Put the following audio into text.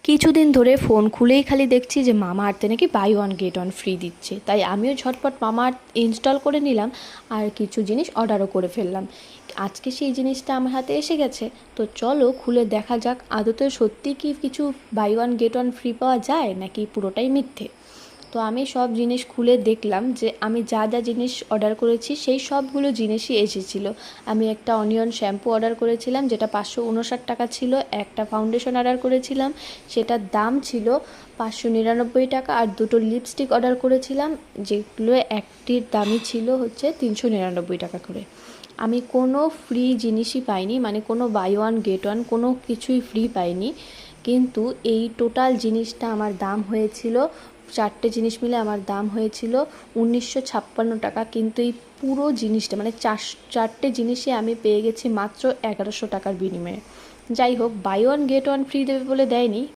কিছুদিন ধরে ফোন খুলেই খালি দেখছি যে মামা আর্থে নাকি buy one get one free দিচ্ছে, তাই আমিও ঝটপট মামা আর্থ ইনস্টল করে নিলাম আর কিছু জিনিস অর্ডারও করে ফেললাম। আজকে সেই জিনিসটা আমার হাতে এসে গেছে, তো চলো খুলে দেখা যাক আদতে সত্যি কি কিছু buy one get one free পাওয়া যায় নাকি পুরোটাই মিথ্যে। তো আমি সব জিনিস খুলে দেখলাম যে আমি যা যা জিনিস অর্ডার করেছি সেই সবগুলো জিনিসই এসেছিলো। আমি একটা অনিয়ন শ্যাম্পু অর্ডার করেছিলাম যেটা 559 টাকা ছিল, একটা ফাউন্ডেশন অর্ডার করেছিলাম সেটার দাম ছিল 599 টাকা, আর দুটো লিপস্টিক অর্ডার করেছিলাম যেগুলো একটির দামই ছিল হচ্ছে 399 টাকা করে। আমি কোনো ফ্রি জিনিসই পাইনি, মানে কোনো বাই ওয়ান গেট ওয়ান কোনো কিছুই ফ্রি পাইনি, কিন্তু এই টোটাল জিনিসটা আমার দাম হয়েছিল, চারটে জিনিস মিলে আমার দাম হয়েছিল 1956 টাকা। কিন্তু এই পুরো জিনিসটা মানে চারটে জিনিসই আমি পেয়ে গেছি মাত্র 1100 টাকার বিনিময়ে। যাই হোক, buy one get one free দেবে বলে দেয়নি।